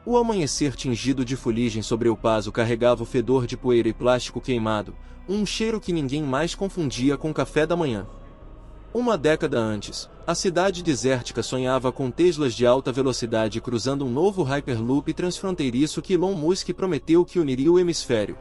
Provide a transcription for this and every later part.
O amanhecer tingido de fuligem sobre El Paso carregava o fedor de poeira e plástico queimado, um cheiro que ninguém mais confundia com café da manhã. Uma década antes, a cidade desértica sonhava com Teslas de alta velocidade cruzando um novo Hyperloop transfronteiriço que Elon Musk prometeu que uniria o hemisfério.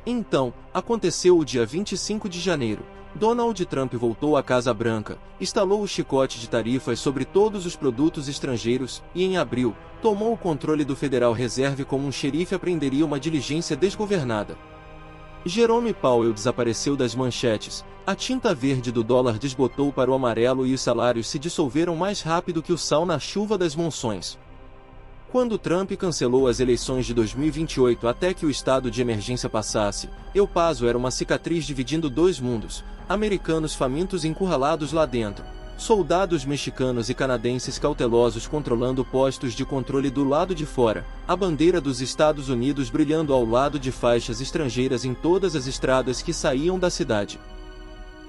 Então, aconteceu o dia 25 de janeiro. Donald Trump voltou à Casa Branca, instalou o chicote de tarifas sobre todos os produtos estrangeiros e, em abril, tomou o controle do Federal Reserve como um xerife apreenderia uma diligência desgovernada. Jerome Powell desapareceu das manchetes, a tinta verde do dólar desbotou para o amarelo e os salários se dissolveram mais rápido que o sal na chuva das monções. Quando Trump cancelou as eleições de 2028 até que o estado de emergência passasse, El Paso era uma cicatriz dividindo dois mundos, americanos famintos encurralados lá dentro, soldados mexicanos e canadenses cautelosos controlando postos de controle do lado de fora, a bandeira dos Estados Unidos brilhando ao lado de faixas estrangeiras em todas as estradas que saíam da cidade.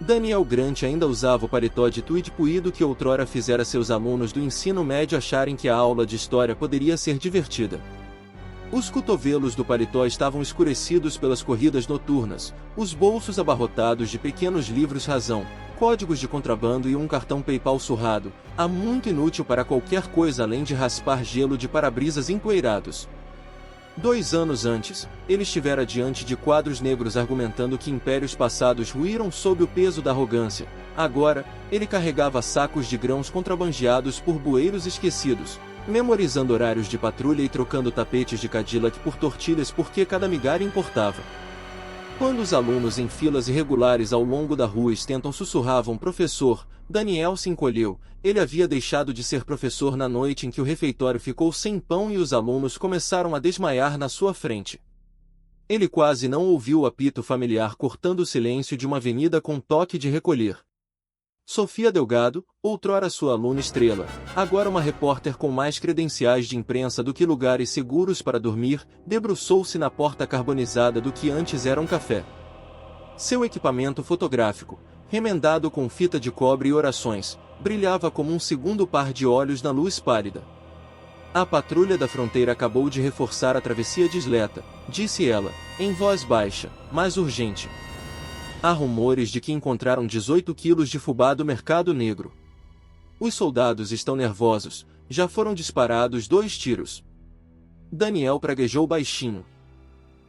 Daniel Grant ainda usava o paletó de tweed puído que outrora fizera seus alunos do ensino médio acharem que a aula de história poderia ser divertida. Os cotovelos do paletó estavam escurecidos pelas corridas noturnas, os bolsos abarrotados de pequenos livros razão, códigos de contrabando e um cartão PayPal surrado, muito inútil para qualquer coisa além de raspar gelo de para-brisas empoeirados. 2 anos antes, ele estivera diante de quadros negros argumentando que impérios passados ruíram sob o peso da arrogância. Agora, ele carregava sacos de grãos contrabandeados por bueiros esquecidos, memorizando horários de patrulha e trocando tapetes de Cadillac por tortilhas porque cada migalha importava. Quando os alunos em filas irregulares ao longo da rua Stanton sussurravam "Professor", Daniel se encolheu. Ele havia deixado de ser professor na noite em que o refeitório ficou sem pão e os alunos começaram a desmaiar na sua frente. Ele quase não ouviu o apito familiar cortando o silêncio de uma avenida com toque de recolher. Sofia Delgado, outrora sua aluna estrela, agora uma repórter com mais credenciais de imprensa do que lugares seguros para dormir, debruçou-se na porta carbonizada do que antes era um café. Seu equipamento fotográfico, remendado com fita de cobre e orações, brilhava como um segundo par de olhos na luz pálida. A patrulha da fronteira acabou de reforçar a travessia disleta, disse ela, em voz baixa, mas urgente. Há rumores de que encontraram 18 quilos de fubá do mercado negro. Os soldados estão nervosos, já foram disparados 2 tiros. Daniel praguejou baixinho.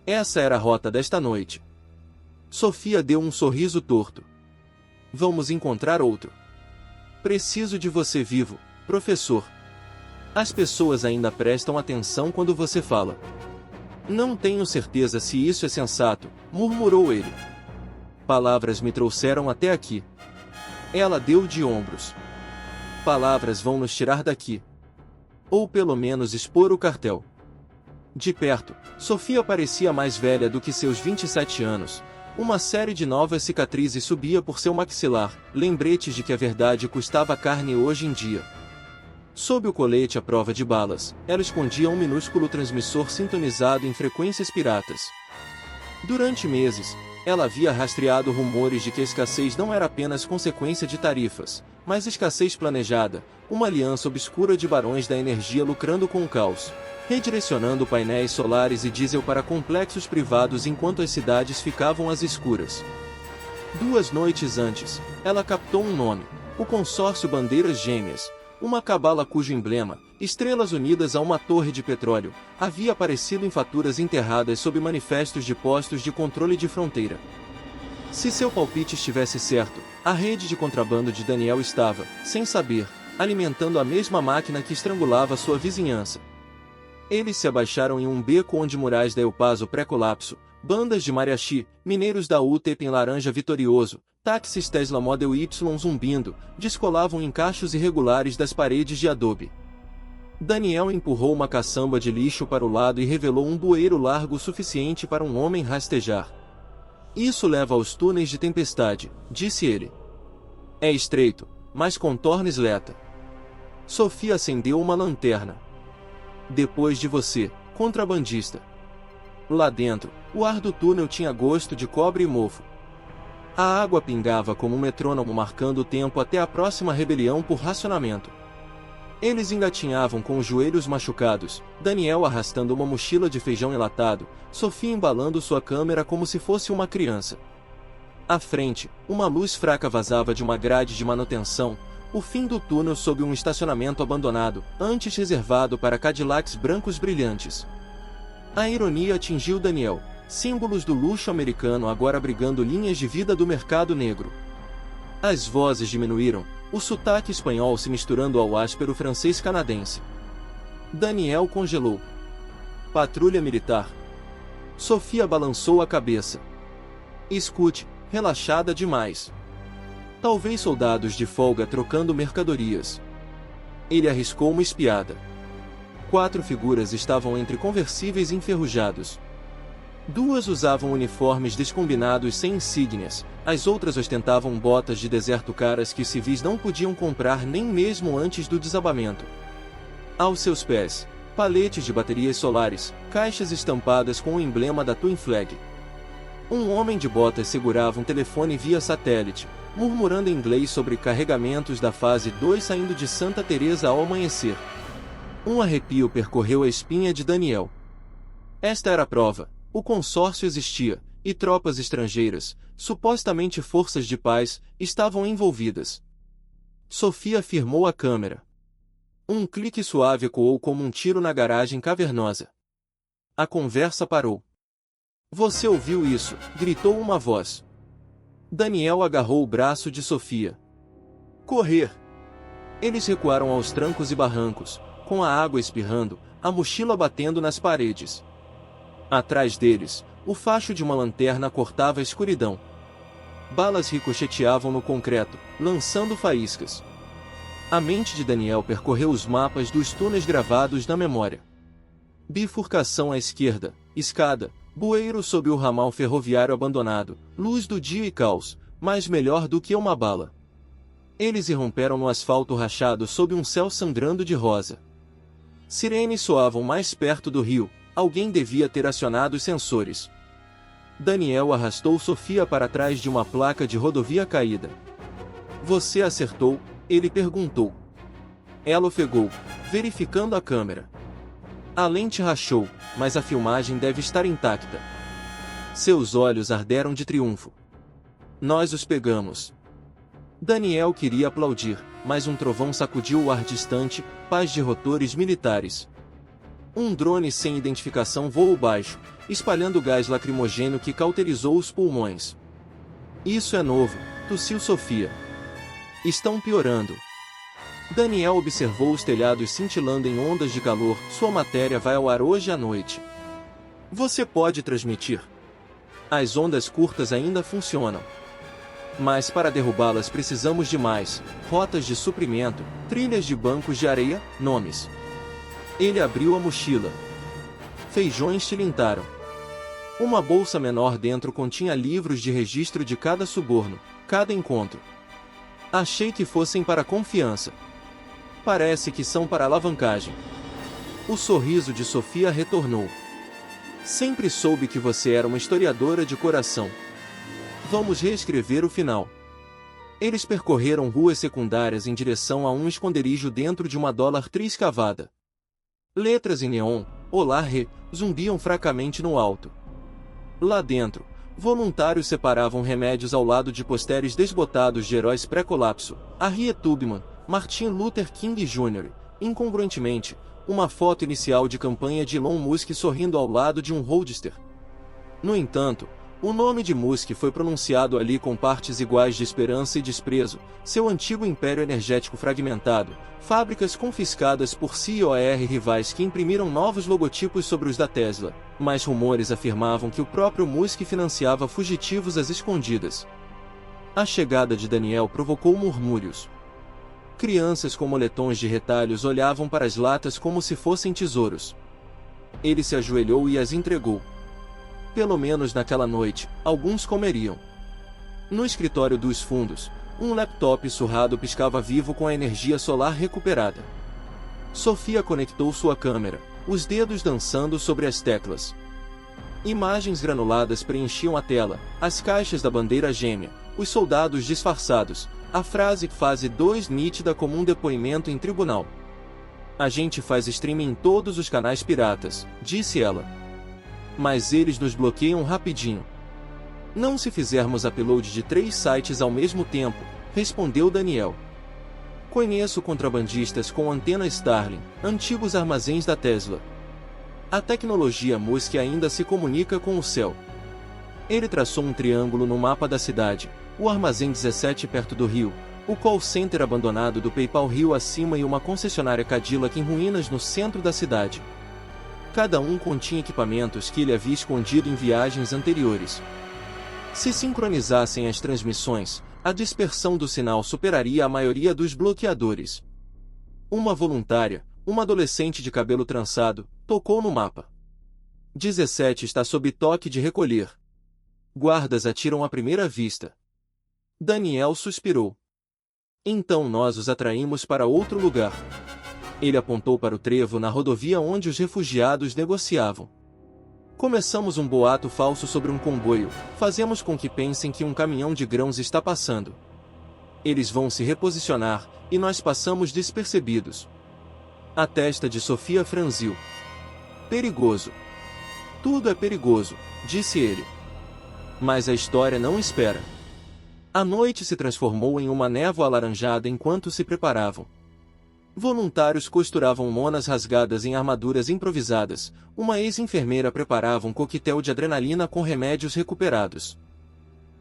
Essa era a rota desta noite. Sofia deu um sorriso torto. Vamos encontrar outro. Preciso de você vivo, professor. As pessoas ainda prestam atenção quando você fala. Não tenho certeza se isso é sensato, murmurou ele. Palavras me trouxeram até aqui. Ela deu de ombros. Palavras vão nos tirar daqui. Ou pelo menos expor o cartel. De perto, Sofia parecia mais velha do que seus 27 anos. Uma série de novas cicatrizes subia por seu maxilar, lembretes de que a verdade custava carne hoje em dia. Sob o colete à prova de balas, ela escondia um minúsculo transmissor sintonizado em frequências piratas. Durante meses, ela havia rastreado rumores de que a escassez não era apenas consequência de tarifas, mas escassez planejada, uma aliança obscura de barões da energia lucrando com o caos, redirecionando painéis solares e diesel para complexos privados enquanto as cidades ficavam às escuras. 2 noites antes, ela captou um nome, o consórcio Bandeiras Gêmeas, uma cabala cujo emblema, estrelas unidas a uma torre de petróleo, havia aparecido em faturas enterradas sob manifestos de postos de controle de fronteira. Se seu palpite estivesse certo, a rede de contrabando de Daniel estava, sem saber, alimentando a mesma máquina que estrangulava sua vizinhança. Eles se abaixaram em um beco onde murais da El Paso pré-colapso, bandas de mariachi, mineiros da UTEP em laranja vitorioso, táxis Tesla Model Y zumbindo, descolavam em cachos irregulares das paredes de adobe. Daniel empurrou uma caçamba de lixo para o lado e revelou um bueiro largo o suficiente para um homem rastejar. Isso leva aos túneis de tempestade, disse ele. É estreito, mas contorna isleta. Sofia acendeu uma lanterna. Depois de você, contrabandista. Lá dentro, o ar do túnel tinha gosto de cobre e mofo. A água pingava como um metrônomo marcando o tempo até a próxima rebelião por racionamento. Eles engatinhavam com os joelhos machucados, Daniel arrastando uma mochila de feijão enlatado, Sofia embalando sua câmera como se fosse uma criança. À frente, uma luz fraca vazava de uma grade de manutenção, o fim do túnel sob um estacionamento abandonado, antes reservado para Cadillacs brancos brilhantes. A ironia atingiu Daniel, símbolos do luxo americano agora abrigando linhas de vida do mercado negro. As vozes diminuíram, o sotaque espanhol se misturando ao áspero francês canadense. Daniel congelou. Patrulha militar. Sofia balançou a cabeça. Escute, relaxada demais. Talvez soldados de folga trocando mercadorias. Ele arriscou uma espiada. 4 figuras estavam entre conversíveis enferrujados. 2 usavam uniformes descombinados sem insígnias, as outras ostentavam botas de deserto caras que civis não podiam comprar nem mesmo antes do desabamento. Aos seus pés, paletes de baterias solares, caixas estampadas com o emblema da Twin Flag. Um homem de botas segurava um telefone via satélite, murmurando em inglês sobre carregamentos da fase 2 saindo de Santa Teresa ao amanhecer. Um arrepio percorreu a espinha de Daniel. Esta era a prova. O consórcio existia, e tropas estrangeiras, supostamente forças de paz, estavam envolvidas. Sofia firmou a câmera. Um clique suave ecoou como um tiro na garagem cavernosa. A conversa parou. Você ouviu isso? Gritou uma voz. Daniel agarrou o braço de Sofia. Correr! Eles recuaram aos trancos e barrancos, com a água espirrando, a mochila batendo nas paredes. Atrás deles, o facho de uma lanterna cortava a escuridão. Balas ricocheteavam no concreto, lançando faíscas. A mente de Daniel percorreu os mapas dos túneis gravados na memória. Bifurcação à esquerda, escada, bueiro sob o ramal ferroviário abandonado, luz do dia e caos, mas melhor do que uma bala. Eles irromperam no asfalto rachado sob um céu sangrando de rosa. Sirenes soavam mais perto do rio. Alguém devia ter acionado os sensores. Daniel arrastou Sofia para trás de uma placa de rodovia caída. Você acertou? Ele perguntou. Ela ofegou, verificando a câmera. A lente rachou, mas a filmagem deve estar intacta. Seus olhos arderam de triunfo. Nós os pegamos. Daniel queria aplaudir, mas um trovão sacudiu o ar distante, paz de rotores militares. Um drone sem identificação voou baixo, espalhando gás lacrimogêneo que cauterizou os pulmões. Isso é novo, tossiu Sofia. Estão piorando. Daniel observou os telhados cintilando em ondas de calor. Sua matéria vai ao ar hoje à noite. Você pode transmitir. As ondas curtas ainda funcionam. Mas para derrubá-las precisamos de mais rotas de suprimento, trilhas de bancos de areia, nomes. Ele abriu a mochila. Feijões tilintaram. Uma bolsa menor dentro continha livros de registro de cada suborno, cada encontro. Achei que fossem para confiança. Parece que são para alavancagem. O sorriso de Sofia retornou. Sempre soube que você era uma historiadora de coração. Vamos reescrever o final. Eles percorreram ruas secundárias em direção a um esconderijo dentro de uma $3 escavada. Letras em neon, olá re, zumbiam fracamente no alto. Lá dentro, voluntários separavam remédios ao lado de posteres desbotados de heróis pré-colapso, Harriet Tubman, Martin Luther King Jr., incongruentemente, uma foto inicial de campanha de Elon Musk sorrindo ao lado de um roadster. No entanto, o nome de Musk foi pronunciado ali com partes iguais de esperança e desprezo, seu antigo império energético fragmentado, fábricas confiscadas por CEOR rivais que imprimiram novos logotipos sobre os da Tesla, mas rumores afirmavam que o próprio Musk financiava fugitivos às escondidas. A chegada de Daniel provocou murmúrios. Crianças com moletons de retalhos olhavam para as latas como se fossem tesouros. Ele se ajoelhou e as entregou. Pelo menos naquela noite, alguns comeriam. No escritório dos fundos, um laptop surrado piscava vivo com a energia solar recuperada. Sofia conectou sua câmera, os dedos dançando sobre as teclas. Imagens granuladas preenchiam a tela, as caixas da bandeira gêmea, os soldados disfarçados, a frase fase 2 nítida como um depoimento em tribunal. A gente faz streaming em todos os canais piratas, disse ela. Mas eles nos bloqueiam rapidinho. Não se fizermos upload de 3 sites ao mesmo tempo, respondeu Daniel. Conheço contrabandistas com antena Starlink, antigos armazéns da Tesla. A tecnologia Musk ainda se comunica com o céu. Ele traçou um triângulo no mapa da cidade, o armazém 17 perto do rio, o call center abandonado do PayPal rio acima e uma concessionária Cadillac em ruínas no centro da cidade. Cada um continha equipamentos que ele havia escondido em viagens anteriores. Se sincronizassem as transmissões, a dispersão do sinal superaria a maioria dos bloqueadores. Uma voluntária, uma adolescente de cabelo trançado, tocou no mapa. 17 está sob toque de recolher. Guardas atiram à primeira vista. Daniel suspirou. Então nós os atraímos para outro lugar. Ele apontou para o trevo na rodovia onde os refugiados negociavam. Começamos um boato falso sobre um comboio, fazemos com que pensem que um caminhão de grãos está passando. Eles vão se reposicionar, e nós passamos despercebidos. A testa de Sofia franziu. Perigoso. Tudo é perigoso, disse ele. Mas a história não espera. A noite se transformou em uma névoa alaranjada enquanto se preparavam. Voluntários costuravam monas rasgadas em armaduras improvisadas, uma ex-enfermeira preparava um coquetel de adrenalina com remédios recuperados.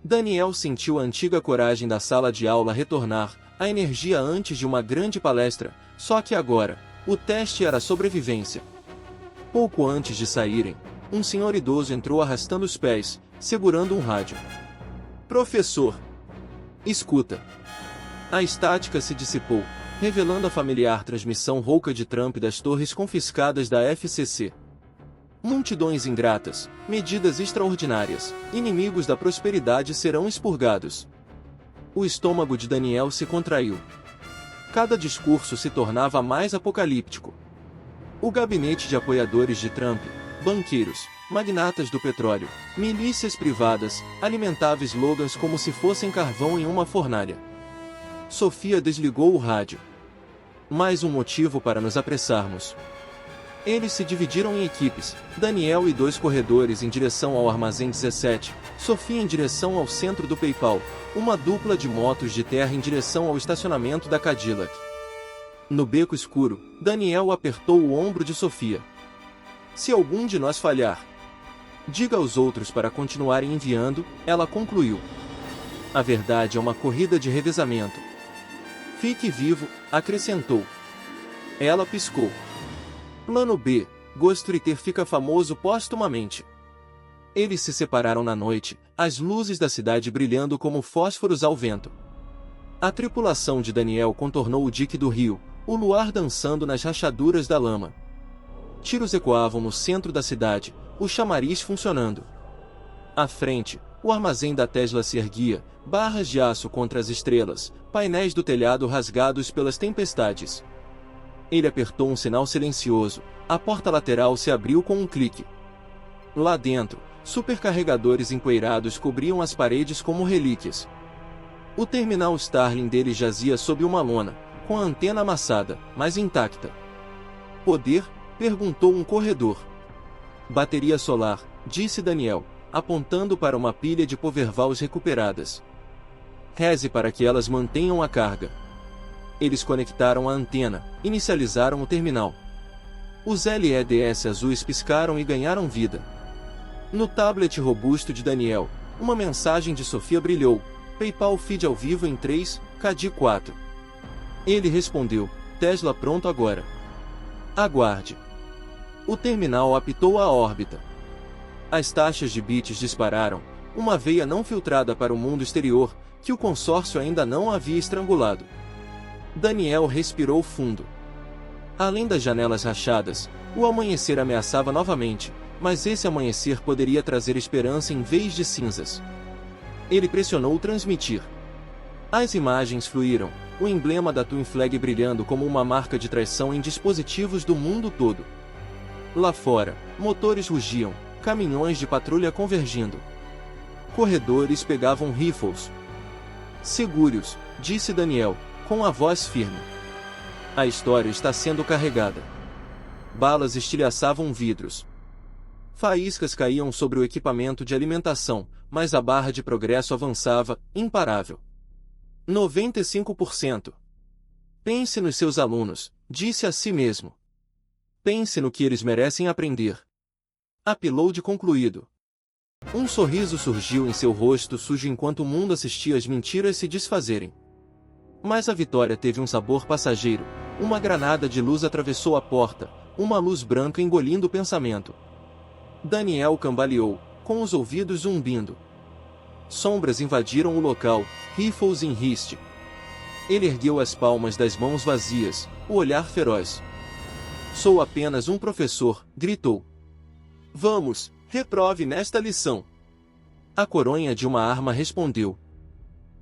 Daniel sentiu a antiga coragem da sala de aula retornar, a energia antes de uma grande palestra, só que agora, o teste era sobrevivência. Pouco antes de saírem, um senhor idoso entrou arrastando os pés, segurando um rádio. Professor! Escuta! A estática se dissipou, revelando a familiar transmissão rouca de Trump das torres confiscadas da FCC. Multidões ingratas, medidas extraordinárias, inimigos da prosperidade serão expurgados. O estômago de Daniel se contraiu. Cada discurso se tornava mais apocalíptico. O gabinete de apoiadores de Trump, banqueiros, magnatas do petróleo, milícias privadas, alimentava slogans como se fossem carvão em uma fornalha. Sofia desligou o rádio. Mais um motivo para nos apressarmos. Eles se dividiram em equipes, Daniel e 2 corredores em direção ao armazém 17, Sofia em direção ao centro do PayPal, uma dupla de motos de terra em direção ao estacionamento da Cadillac. No beco escuro, Daniel apertou o ombro de Sofia. Se algum de nós falhar, diga aos outros para continuarem enviando, ela concluiu. A verdade é uma corrida de revezamento. Fique vivo, acrescentou. Ela piscou. Plano B, Ghost fica famoso póstumamente. Eles se separaram na noite, as luzes da cidade brilhando como fósforos ao vento. A tripulação de Daniel contornou o dique do rio, o luar dançando nas rachaduras da lama. Tiros ecoavam no centro da cidade, o chamariz funcionando. À frente, o armazém da Tesla se erguia, barras de aço contra as estrelas, painéis do telhado rasgados pelas tempestades. Ele apertou um sinal silencioso, a porta lateral se abriu com um clique. Lá dentro, supercarregadores empoeirados cobriam as paredes como relíquias. O terminal Starlink dele jazia sob uma lona, com a antena amassada, mas intacta. Poder? Perguntou um corredor. Bateria solar, disse Daniel, apontando para uma pilha de Powervals recuperadas. Reze para que elas mantenham a carga. Eles conectaram a antena, inicializaram o terminal. Os LEDs azuis piscaram e ganharam vida. No tablet robusto de Daniel, uma mensagem de Sofia brilhou. PayPal feed ao vivo em 3, KD 4. Ele respondeu, Tesla pronto agora. Aguarde. O terminal apitou a órbita. As taxas de bits dispararam, uma veia não filtrada para o mundo exterior, que o consórcio ainda não havia estrangulado. Daniel respirou fundo. Além das janelas rachadas, o amanhecer ameaçava novamente, mas esse amanhecer poderia trazer esperança em vez de cinzas. Ele pressionou transmitir. As imagens fluíram, o emblema da Twin Flag brilhando como uma marca de traição em dispositivos do mundo todo. Lá fora, motores rugiam, caminhões de patrulha convergindo. Corredores pegavam rifles. Segure-os, disse Daniel, com a voz firme. A história está sendo carregada. Balas estilhaçavam vidros. Faíscas caíam sobre o equipamento de alimentação, mas a barra de progresso avançava, imparável. 95%. Pense nos seus alunos, disse a si mesmo. Pense no que eles merecem aprender. Upload concluído. Um sorriso surgiu em seu rosto sujo enquanto o mundo assistia às mentiras se desfazerem. Mas a vitória teve um sabor passageiro. Uma granada de luz atravessou a porta, uma luz branca engolindo o pensamento. Daniel cambaleou, com os ouvidos zumbindo. Sombras invadiram o local, rifles em riste. Ele ergueu as palmas das mãos vazias, o olhar feroz. Sou apenas um professor, gritou. Vamos, reprove nesta lição. A coronha de uma arma respondeu.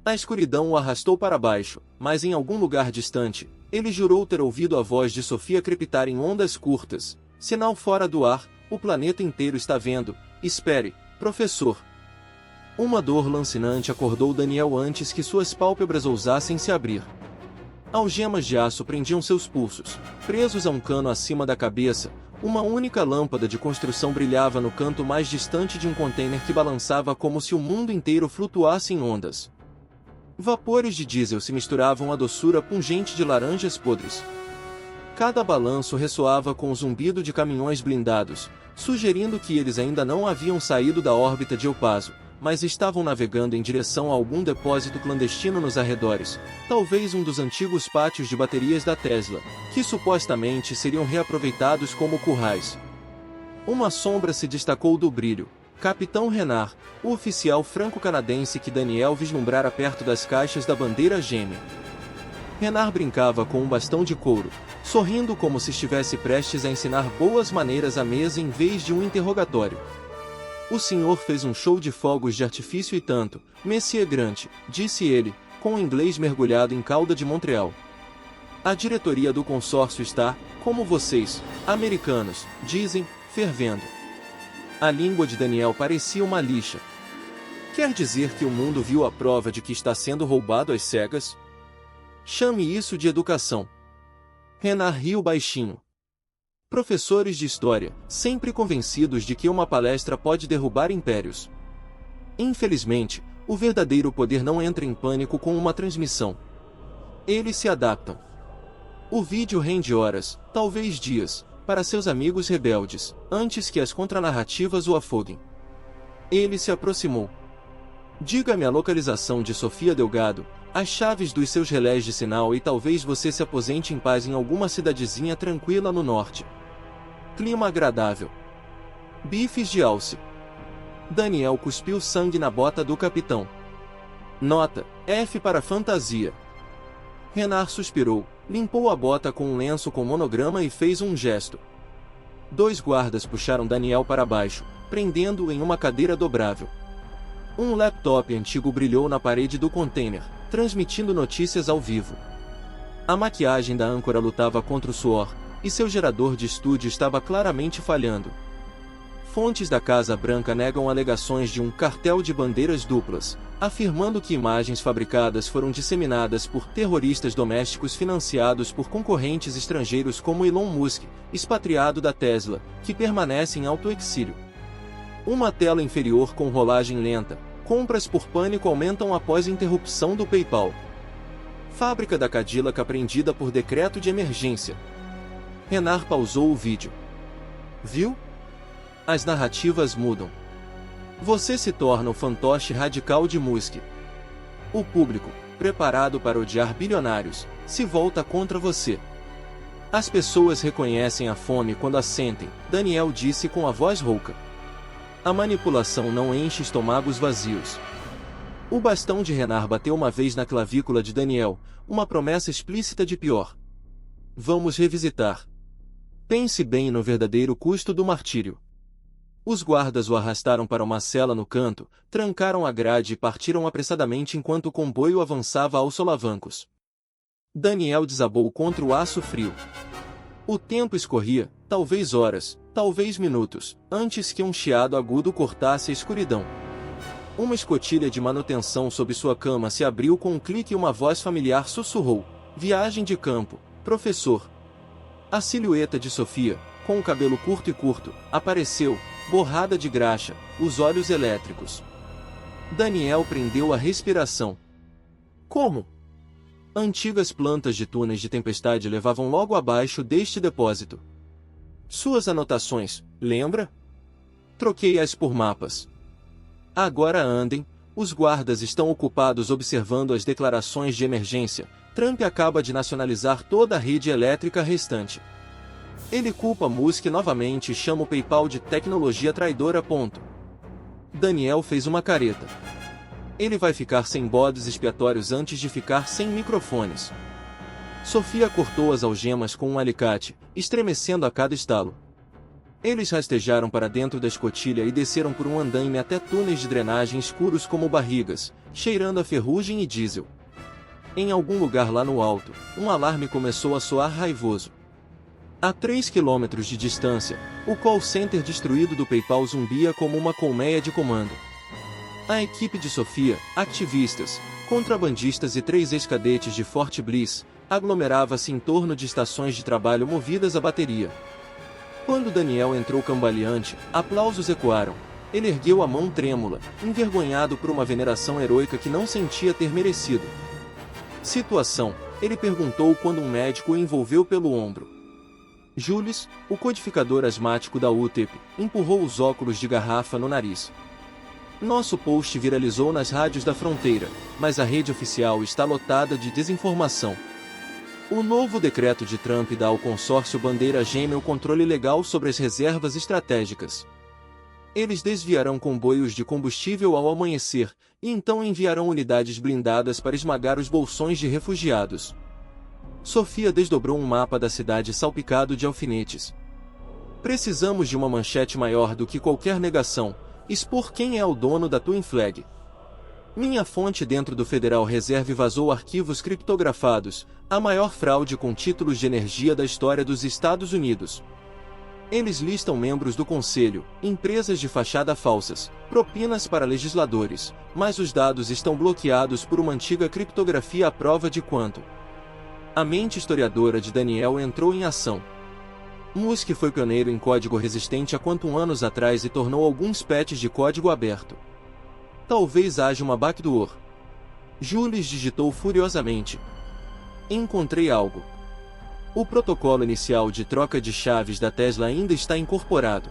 A escuridão o arrastou para baixo, mas em algum lugar distante, ele jurou ter ouvido a voz de Sofia crepitar em ondas curtas. Sinal fora do ar, o planeta inteiro está vendo. Espere, professor. Uma dor lancinante acordou Daniel antes que suas pálpebras ousassem se abrir. Algemas de aço prendiam seus pulsos, presos a um cano acima da cabeça. Uma única lâmpada de construção brilhava no canto mais distante de um container que balançava como se o mundo inteiro flutuasse em ondas. Vapores de diesel se misturavam à doçura pungente de laranjas podres. Cada balanço ressoava com o zumbido de caminhões blindados, sugerindo que eles ainda não haviam saído da órbita de El Paso, mas estavam navegando em direção a algum depósito clandestino nos arredores, talvez um dos antigos pátios de baterias da Tesla, que supostamente seriam reaproveitados como currais. Uma sombra se destacou do brilho. Capitão Renard, o oficial franco-canadense que Daniel vislumbrara perto das caixas da bandeira gêmea. Renard brincava com um bastão de couro, sorrindo como se estivesse prestes a ensinar boas maneiras à mesa em vez de um interrogatório. O senhor fez um show de fogos de artifício e tanto, Monsieur Grant, disse ele, com o inglês mergulhado em calda de Montreal. A diretoria do consórcio está, como vocês, americanos, dizem, fervendo. A língua de Daniel parecia uma lixa. Quer dizer que o mundo viu a prova de que está sendo roubado às cegas? Chame isso de educação. Renard riu baixinho. Professores de história, sempre convencidos de que uma palestra pode derrubar impérios. Infelizmente, o verdadeiro poder não entra em pânico com uma transmissão. Eles se adaptam. O vídeo rende horas, talvez dias, para seus amigos rebeldes, antes que as contranarrativas o afoguem. Ele se aproximou. Diga-me a localização de Sofia Delgado, as chaves dos seus relés de sinal e talvez você se aposente em paz em alguma cidadezinha tranquila no norte. Clima agradável. Bifes de alce. Daniel cuspiu sangue na bota do capitão. Nota, F para fantasia. Renard suspirou, limpou a bota com um lenço com monograma e fez um gesto. 2 guardas puxaram Daniel para baixo, prendendo-o em uma cadeira dobrável. Um laptop antigo brilhou na parede do container, transmitindo notícias ao vivo. A maquiagem da âncora lutava contra o suor, e seu gerador de estúdio estava claramente falhando. Fontes da Casa Branca negam alegações de um cartel de bandeiras duplas, afirmando que imagens fabricadas foram disseminadas por terroristas domésticos financiados por concorrentes estrangeiros como Elon Musk, expatriado da Tesla, que permanece em autoexílio. Uma tela inferior com rolagem lenta. Compras por pânico aumentam após interrupção do PayPal. Fábrica da Cadillac apreendida por decreto de emergência. Renard pausou o vídeo. Viu? As narrativas mudam. Você se torna o fantoche radical de Musk. O público, preparado para odiar bilionários, se volta contra você. As pessoas reconhecem a fome quando a sentem, Daniel disse com a voz rouca. A manipulação não enche estômagos vazios. O bastão de Renard bateu uma vez na clavícula de Daniel, uma promessa explícita de pior. Vamos revisitar. Pense bem no verdadeiro custo do martírio. Os guardas o arrastaram para uma cela no canto, trancaram a grade e partiram apressadamente enquanto o comboio avançava aos solavancos. Daniel desabou contra o aço frio. O tempo escorria, talvez horas, talvez minutos, antes que um chiado agudo cortasse a escuridão. Uma escotilha de manutenção sob sua cama se abriu com um clique e uma voz familiar sussurrou. Viagem de campo, professor. A silhueta de Sofia, com o cabelo curto, apareceu, borrada de graxa, os olhos elétricos. Daniel prendeu a respiração. Como? Antigas plantas de túneis de tempestade levavam logo abaixo deste depósito. Suas anotações, lembra? Troquei-as por mapas. Agora andem, os guardas estão ocupados observando as declarações de emergência. Trump acaba de nacionalizar toda a rede elétrica restante. Ele culpa Musk novamente e chama o PayPal de tecnologia traidora. Daniel fez uma careta. Ele vai ficar sem bodes expiatórios antes de ficar sem microfones. Sofia cortou as algemas com um alicate, estremecendo a cada estalo. Eles rastejaram para dentro da escotilha e desceram por um andaime até túneis de drenagem escuros como barrigas, cheirando a ferrugem e diesel. Em algum lugar lá no alto, um alarme começou a soar raivoso. A 3 quilômetros de distância, o call center destruído do PayPal zumbia como uma colmeia de comando. A equipe de Sofia, ativistas, contrabandistas e 3 ex-cadetes de Fort Bliss, aglomerava-se em torno de estações de trabalho movidas a bateria. Quando Daniel entrou cambaleante, aplausos ecoaram. Ele ergueu a mão trêmula, envergonhado por uma veneração heroica que não sentia ter merecido. Situação, ele perguntou quando um médico o envolveu pelo ombro. Jules, o codificador asmático da UTEP, empurrou os óculos de garrafa no nariz. Nosso post viralizou nas rádios da fronteira, mas a rede oficial está lotada de desinformação. O novo decreto de Trump dá ao consórcio Bandeira Gêmea o controle legal sobre as reservas estratégicas. Eles desviarão comboios de combustível ao amanhecer, e então enviarão unidades blindadas para esmagar os bolsões de refugiados. Sofia desdobrou um mapa da cidade salpicado de alfinetes. Precisamos de uma manchete maior do que qualquer negação. Expor quem é o dono da Twin Flag. Minha fonte dentro do Federal Reserve vazou arquivos criptografados, a maior fraude com títulos de energia da história dos Estados Unidos. Eles listam membros do conselho, empresas de fachada falsas, propinas para legisladores, mas os dados estão bloqueados por uma antiga criptografia à prova de quanto. A mente historiadora de Daniel entrou em ação. Musk foi pioneiro em código resistente há quantos anos atrás e tornou alguns patches de código aberto. Talvez haja uma backdoor. Jules digitou furiosamente. Encontrei algo. O protocolo inicial de troca de chaves da Tesla ainda está incorporado.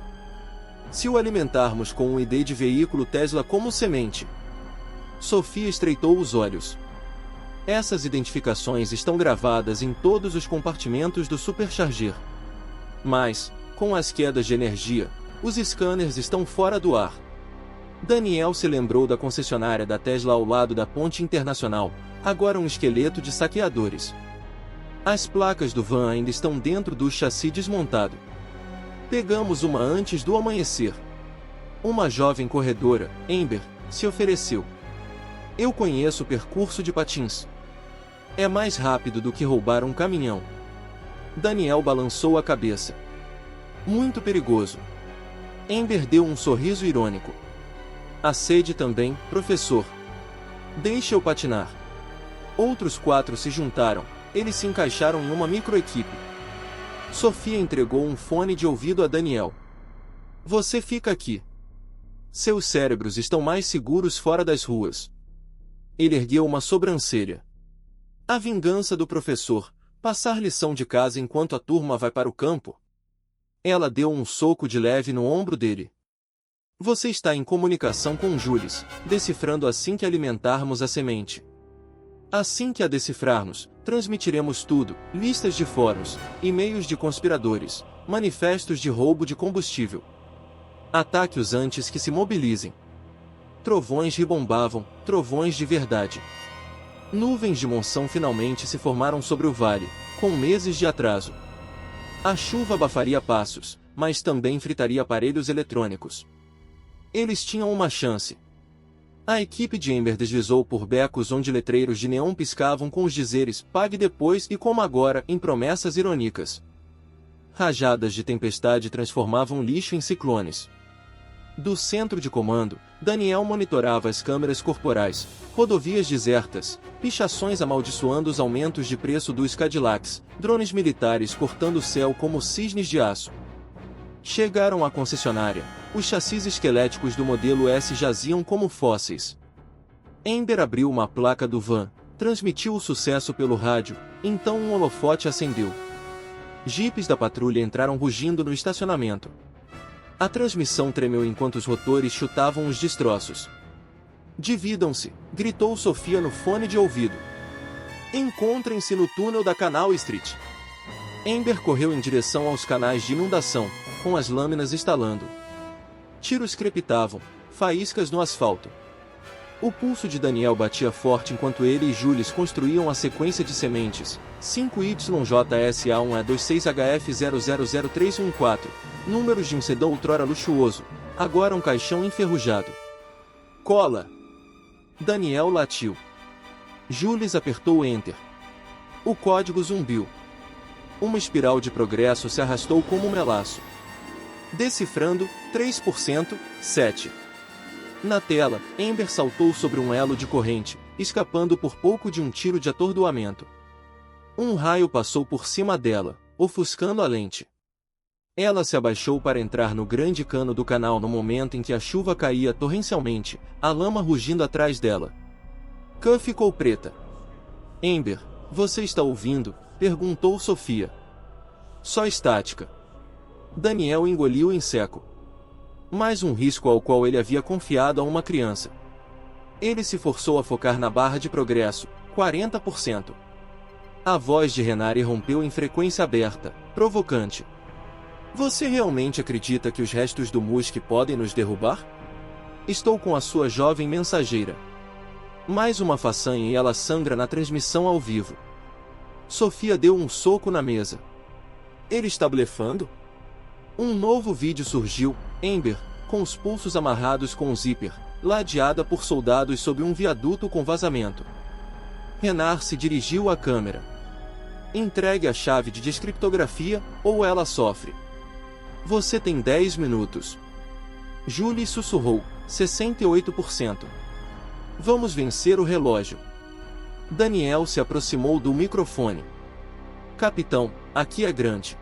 Se o alimentarmos com um ID de veículo Tesla como semente. Sofia estreitou os olhos. Essas identificações estão gravadas em todos os compartimentos do supercharger. Mas, com as quedas de energia, os scanners estão fora do ar. Daniel se lembrou da concessionária da Tesla ao lado da ponte internacional, agora um esqueleto de saqueadores. As placas do van ainda estão dentro do chassi desmontado. Pegamos uma antes do amanhecer. Uma jovem corredora, Amber, se ofereceu. Eu conheço o percurso de patins. É mais rápido do que roubar um caminhão. Daniel balançou a cabeça. Muito perigoso. Amber deu um sorriso irônico. A sede também, professor. Deixa-o patinar. Outros 4 se juntaram. Eles se encaixaram em uma microequipe. Sofia entregou um fone de ouvido a Daniel. Você fica aqui. Seus cérebros estão mais seguros fora das ruas. Ele ergueu uma sobrancelha. A vingança do professor. Passar lição de casa enquanto a turma vai para o campo? Ela deu um soco de leve no ombro dele. Você está em comunicação com Jules, decifrando assim que alimentarmos a semente. Assim que a decifrarmos, transmitiremos tudo, listas de fóruns, e-mails de conspiradores, manifestos de roubo de combustível. Ataque-os antes que se mobilizem. Trovões ribombavam, trovões de verdade. Nuvens de monção finalmente se formaram sobre o vale, com meses de atraso. A chuva abafaria passos, mas também fritaria aparelhos eletrônicos. Eles tinham uma chance. A equipe de Amber deslizou por becos onde letreiros de neon piscavam com os dizeres "pague depois" e "como agora" em promessas irônicas. Rajadas de tempestade transformavam lixo em ciclones. Do centro de comando, Daniel monitorava as câmeras corporais, rodovias desertas, pichações amaldiçoando os aumentos de preço dos Cadillacs, drones militares cortando o céu como cisnes de aço. Chegaram à concessionária. Os chassis esqueléticos do modelo S jaziam como fósseis. Amber abriu uma placa do van, transmitiu o sucesso pelo rádio, então um holofote acendeu. Jipes da patrulha entraram rugindo no estacionamento. A transmissão tremeu enquanto os rotores chutavam os destroços. Dividam-se, gritou Sofia no fone de ouvido. Encontrem-se no túnel da Canal Street. Amber correu em direção aos canais de inundação, com as lâminas estalando. Tiros crepitavam, faíscas no asfalto. O pulso de Daniel batia forte enquanto ele e Jules construíam a sequência de sementes, 5YJSA1E26HF000314, números de um sedã outrora luxuoso, agora um caixão enferrujado. Cola! Daniel latiu. Jules apertou o Enter. O código zumbiu. Uma espiral de progresso se arrastou como um melaço. Decifrando, 3%, 7. Na tela, Amber saltou sobre um elo de corrente, escapando por pouco de um tiro de atordoamento. Um raio passou por cima dela, ofuscando a lente. Ela se abaixou para entrar no grande cano do canal no momento em que a chuva caía torrencialmente, a lama rugindo atrás dela. Khan ficou preta. Amber, você está ouvindo? Perguntou Sofia. Só estática. Daniel engoliu em seco. Mais um risco ao qual ele havia confiado a uma criança. Ele se forçou a focar na barra de progresso, 40%. A voz de Renard rompeu em frequência aberta, provocante. Você realmente acredita que os restos do Musk podem nos derrubar? Estou com a sua jovem mensageira. Mais uma façanha e ela sangra na transmissão ao vivo. Sofia deu um soco na mesa. Ele está blefando? Um novo vídeo surgiu, Amber, com os pulsos amarrados com um zíper, ladeada por soldados sob um viaduto com vazamento. Renard se dirigiu à câmera. Entregue a chave de descriptografia, ou ela sofre. Você tem 10 minutos. Julie sussurrou, 68%. Vamos vencer o relógio. Daniel se aproximou do microfone. Capitão, aqui é Grant.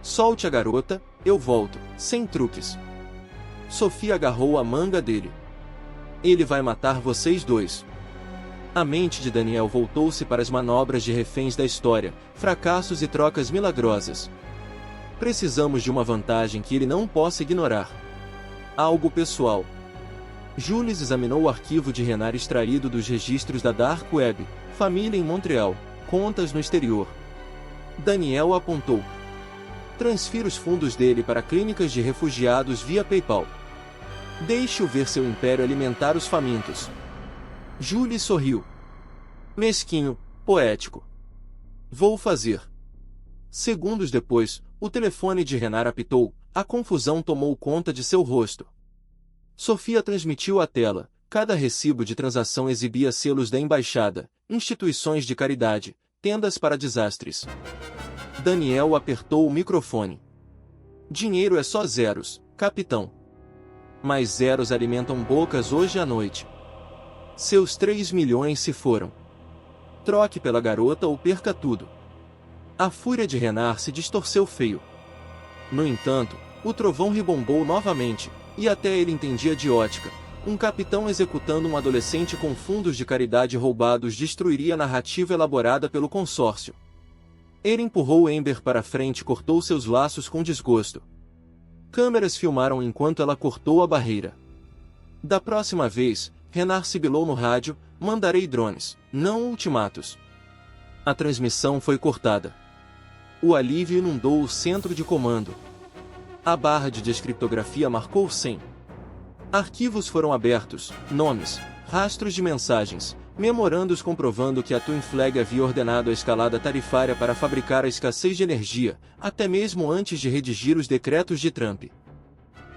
Solte a garota, eu volto, sem truques. Sofia agarrou a manga dele. Ele vai matar vocês dois. A mente de Daniel voltou-se para as manobras de reféns da história, fracassos e trocas milagrosas. Precisamos de uma vantagem que ele não possa ignorar. Algo pessoal. Jules examinou o arquivo de Renard extraído dos registros da Dark Web, família em Montreal, contas no exterior. Daniel apontou. Transfira os fundos dele para clínicas de refugiados via PayPal. Deixe-o ver seu império alimentar os famintos. Jules sorriu. Mesquinho, poético. Vou fazer. Segundos depois, o telefone de Renard apitou, a confusão tomou conta de seu rosto. Sofia transmitiu à tela, cada recibo de transação exibia selos da embaixada, instituições de caridade, tendas para desastres. Daniel apertou o microfone. Dinheiro é só zeros, capitão. Mas zeros alimentam bocas hoje à noite. Seus 3 milhões se foram. Troque pela garota ou perca tudo. A fúria de Renard se distorceu feio. No entanto, o trovão rebombou novamente, e até ele entendia de ótica. Um capitão executando um adolescente com fundos de caridade roubados destruiria a narrativa elaborada pelo consórcio. Ele empurrou Amber para frente e cortou seus laços com desgosto. Câmeras filmaram enquanto ela cortou a barreira. Da próxima vez, Renard sibilou no rádio, mandarei drones, não ultimatos. A transmissão foi cortada. O alívio inundou o centro de comando. A barra de descriptografia marcou 100. Arquivos foram abertos, nomes, rastros de mensagens, memorandos comprovando que a Twin Flag havia ordenado a escalada tarifária para fabricar a escassez de energia, até mesmo antes de redigir os decretos de Trump.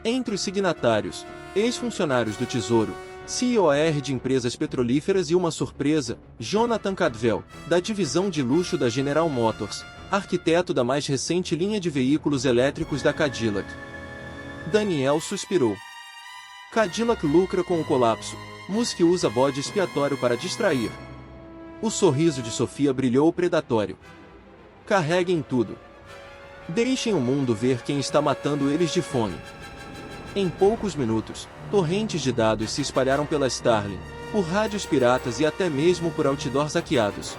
Entre os signatários, ex-funcionários do Tesouro, CEOR de empresas petrolíferas e uma surpresa, Jonathan Cadwell, da divisão de luxo da General Motors, arquiteto da mais recente linha de veículos elétricos da Cadillac. Daniel suspirou. Cadillac lucra com o colapso. Musk usa bode expiatório para distrair. O sorriso de Sofia brilhou predatório. Carreguem tudo. Deixem o mundo ver quem está matando eles de fome. Em poucos minutos, torrentes de dados se espalharam pela Starlink, por rádios piratas e até mesmo por outdoors hackeados.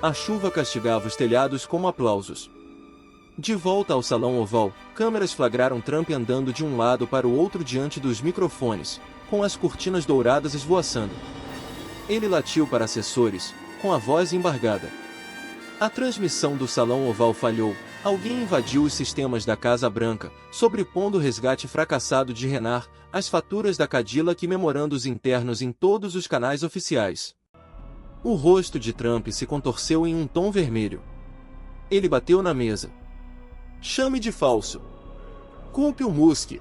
A chuva castigava os telhados como aplausos. De volta ao salão oval, câmeras flagraram Trump andando de um lado para o outro diante dos microfones, com as cortinas douradas esvoaçando. Ele latiu para assessores, com a voz embargada. A transmissão do salão oval falhou. Alguém invadiu os sistemas da Casa Branca, sobrepondo o resgate fracassado de Renard, as faturas da Cadillac e memorandos internos em todos os canais oficiais. O rosto de Trump se contorceu em um tom vermelho. Ele bateu na mesa. Chame de falso. Culpe o Musk.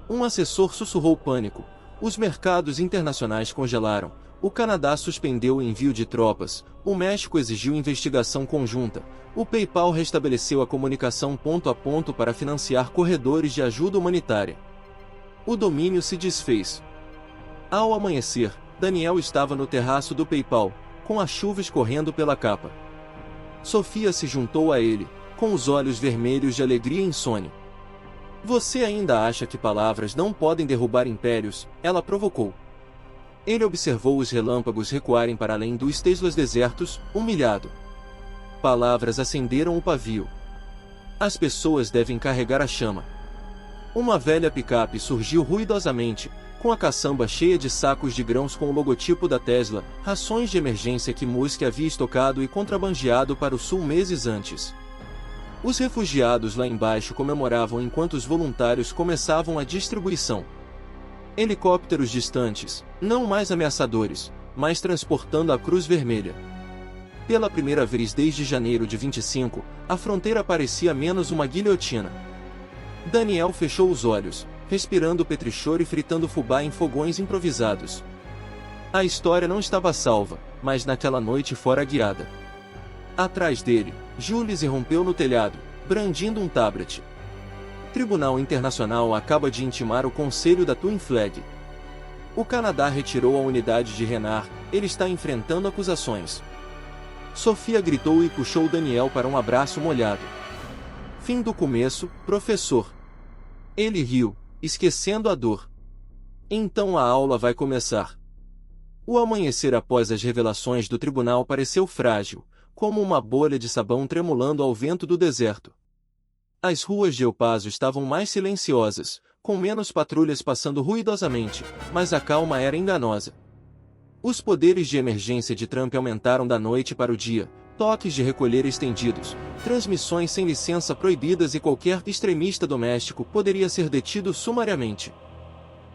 Um assessor sussurrou pânico. Os mercados internacionais congelaram. O Canadá suspendeu o envio de tropas. O México exigiu investigação conjunta. O PayPal restabeleceu a comunicação ponto a ponto para financiar corredores de ajuda humanitária. O domínio se desfez. Ao amanhecer, Daniel estava no terraço do PayPal, com a chuva escorrendo pela capa. Sofia se juntou a ele, com os olhos vermelhos de alegria e insônia. Você ainda acha que palavras não podem derrubar impérios? Ela provocou. Ele observou os relâmpagos recuarem para além dos Teslas desertos, humilhado. Palavras acenderam o pavio. As pessoas devem carregar a chama. Uma velha picape surgiu ruidosamente, com a caçamba cheia de sacos de grãos com o logotipo da Tesla, rações de emergência que Musk havia estocado e contrabandeado para o sul meses antes. Os refugiados lá embaixo comemoravam enquanto os voluntários começavam a distribuição. Helicópteros distantes, não mais ameaçadores, mas transportando a Cruz Vermelha. Pela primeira vez desde janeiro de 25, a fronteira parecia menos uma guilhotina. Daniel fechou os olhos, respirando petrichor e fritando fubá em fogões improvisados. A história não estava salva, mas naquela noite fora guiada. Atrás dele, Jules irrompeu no telhado, brandindo um tablet. Tribunal Internacional acaba de intimar o Conselho da Twin Flag. O Canadá retirou a unidade de Renard, ele está enfrentando acusações. Sofia gritou e puxou Daniel para um abraço molhado. Fim do começo, professor. Ele riu, esquecendo a dor. Então a aula vai começar. O amanhecer após as revelações do tribunal pareceu frágil, como uma bolha de sabão tremulando ao vento do deserto. As ruas de El Paso estavam mais silenciosas, com menos patrulhas passando ruidosamente, mas a calma era enganosa. Os poderes de emergência de Trump aumentaram da noite para o dia, toques de recolher estendidos, transmissões sem licença proibidas e qualquer extremista doméstico poderia ser detido sumariamente.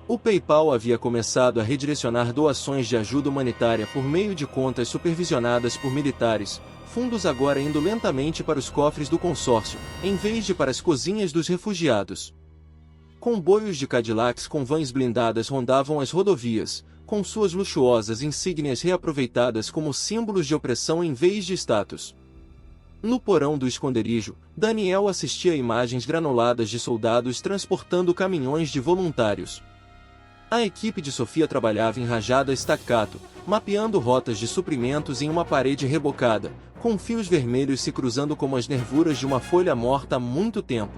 O PayPal havia começado a redirecionar doações de ajuda humanitária por meio de contas supervisionadas por militares, fundos agora indo lentamente para os cofres do consórcio, em vez de para as cozinhas dos refugiados. Comboios de Cadillacs com vans blindadas rondavam as rodovias, com suas luxuosas insígnias reaproveitadas como símbolos de opressão em vez de status. No porão do esconderijo, Daniel assistia a imagens granuladas de soldados transportando caminhões de voluntários. A equipe de Sofia trabalhava em rajada staccato, mapeando rotas de suprimentos em uma parede rebocada, com fios vermelhos se cruzando como as nervuras de uma folha morta há muito tempo.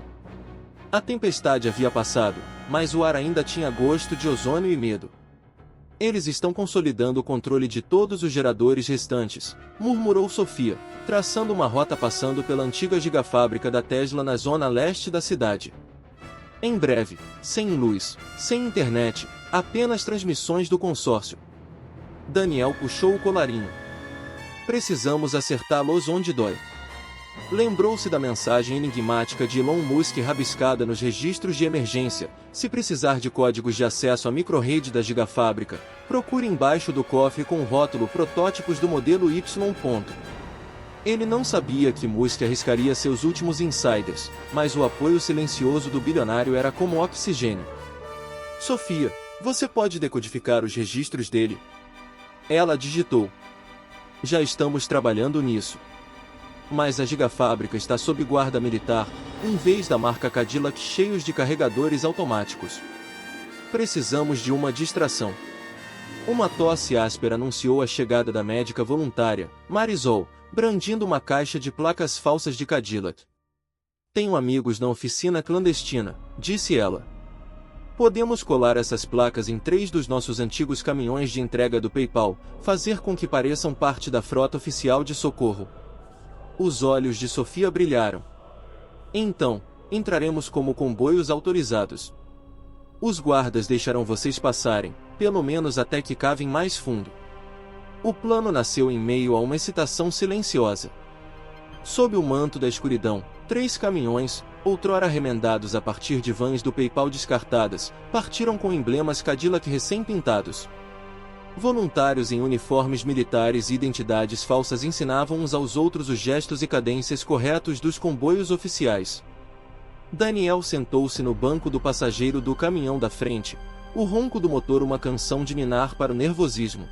A tempestade havia passado, mas o ar ainda tinha gosto de ozônio e medo. Eles estão consolidando o controle de todos os geradores restantes, murmurou Sofia, traçando uma rota passando pela antiga gigafábrica da Tesla na zona leste da cidade. Em breve, sem luz, sem internet, apenas transmissões do consórcio. Daniel puxou o colarinho. Precisamos acertá-los onde dói. Lembrou-se da mensagem enigmática de Elon Musk rabiscada nos registros de emergência: se precisar de códigos de acesso à microrede da gigafábrica, procure embaixo do cofre com o rótulo Protótipos do modelo Y. Ele não sabia que Musk arriscaria seus últimos insiders, mas o apoio silencioso do bilionário era como oxigênio. Sofia, você pode decodificar os registros dele? Ela digitou. Já estamos trabalhando nisso. Mas a gigafábrica está sob guarda militar, em vez da marca Cadillac cheios de carregadores automáticos. Precisamos de uma distração. Uma tosse áspera anunciou a chegada da médica voluntária, Marisol, brandindo uma caixa de placas falsas de Cadillac. Tenho amigos na oficina clandestina, disse ela. Podemos colar essas placas em 3 dos nossos antigos caminhões de entrega do PayPal, fazer com que pareçam parte da frota oficial de socorro. Os olhos de Sofia brilharam. Então, entraremos como comboios autorizados. Os guardas deixarão vocês passarem, pelo menos até que cavem mais fundo. O plano nasceu em meio a uma excitação silenciosa. Sob o manto da escuridão, 3 caminhões, outrora remendados a partir de vans do PayPal descartadas, partiram com emblemas Cadillac recém-pintados. Voluntários em uniformes militares e identidades falsas ensinavam uns aos outros os gestos e cadências corretos dos comboios oficiais. Daniel sentou-se no banco do passageiro do caminhão da frente, o ronco do motor uma canção de ninar para o nervosismo.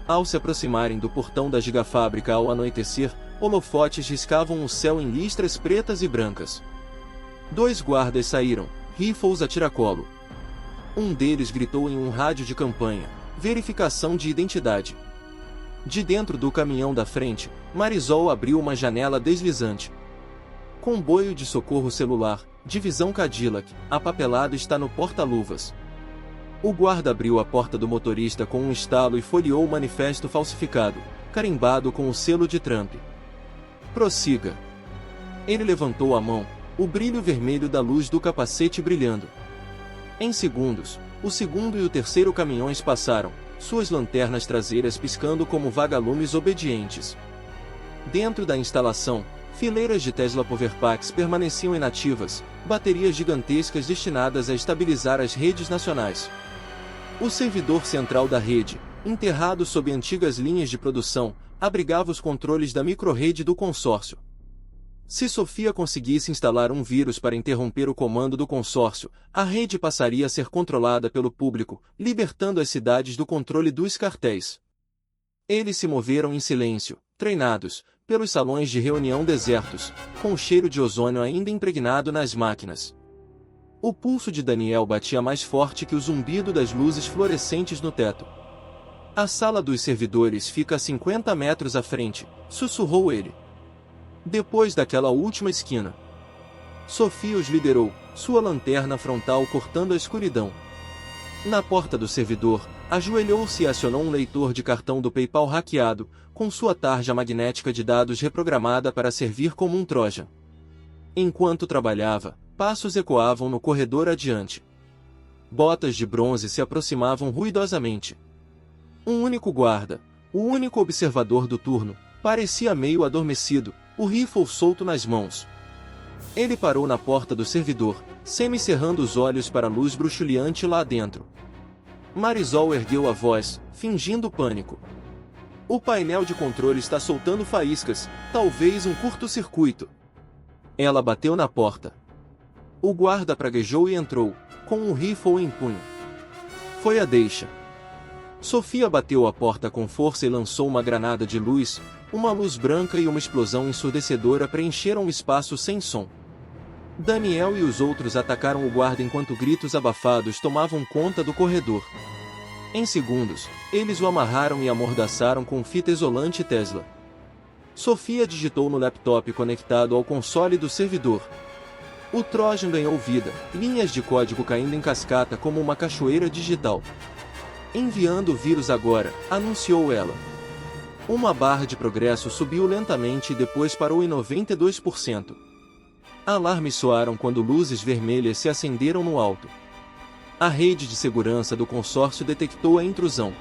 Ao se aproximarem do portão da gigafábrica ao anoitecer, holofotes riscavam o céu em listras pretas e brancas. 2 guardas saíram, rifles a tiracolo. Um deles gritou em um rádio de campanha: verificação de identidade. De dentro do caminhão da frente, Marisol abriu uma janela deslizante. Comboio de socorro celular, divisão Cadillac, a papelada está no porta-luvas. O guarda abriu a porta do motorista com um estalo e folheou o manifesto falsificado, carimbado com o selo de Trump. Prossiga. Ele levantou a mão, o brilho vermelho da luz do capacete brilhando. Em segundos, o segundo e o terceiro caminhões passaram, suas lanternas traseiras piscando como vagalumes obedientes. Dentro da instalação, fileiras de Tesla Powerpacks permaneciam inativas, baterias gigantescas destinadas a estabilizar as redes nacionais. O servidor central da rede, enterrado sob antigas linhas de produção, abrigava os controles da microrrede do consórcio. Se Sofia conseguisse instalar um vírus para interromper o comando do consórcio, a rede passaria a ser controlada pelo público, libertando as cidades do controle dos cartéis. Eles se moveram em silêncio, treinados, pelos salões de reunião desertos, com o cheiro de ozônio ainda impregnado nas máquinas. O pulso de Daniel batia mais forte que o zumbido das luzes fluorescentes no teto. A sala dos servidores fica a 50 metros à frente, sussurrou ele. Depois daquela última esquina. Sofia os liderou, sua lanterna frontal cortando a escuridão. Na porta do servidor, ajoelhou-se e acionou um leitor de cartão do PayPal hackeado, com sua tarja magnética de dados reprogramada para servir como um trojan. Enquanto trabalhava, passos ecoavam no corredor adiante. Botas de bronze se aproximavam ruidosamente. Um único guarda, o único observador do turno, parecia meio adormecido, o rifle solto nas mãos. Ele parou na porta do servidor, semicerrando os olhos para a luz bruxuleante lá dentro. Marisol ergueu a voz, fingindo pânico. O painel de controle está soltando faíscas, talvez um curto-circuito. Ela bateu na porta. O guarda praguejou e entrou, com um rifle em punho. Foi a deixa. Sofia bateu a porta com força e lançou uma granada de luz, uma luz branca e uma explosão ensurdecedora preencheram o espaço sem som. Daniel e os outros atacaram o guarda enquanto gritos abafados tomavam conta do corredor. Em segundos, eles o amarraram e amordaçaram com fita isolante Tesla. Sofia digitou no laptop conectado ao console do servidor. O Trojan ganhou vida, linhas de código caindo em cascata como uma cachoeira digital. Enviando o vírus agora, anunciou ela. Uma barra de progresso subiu lentamente e depois parou em 92%. Alarmes soaram quando luzes vermelhas se acenderam no alto. A rede de segurança do consórcio detectou a intrusão.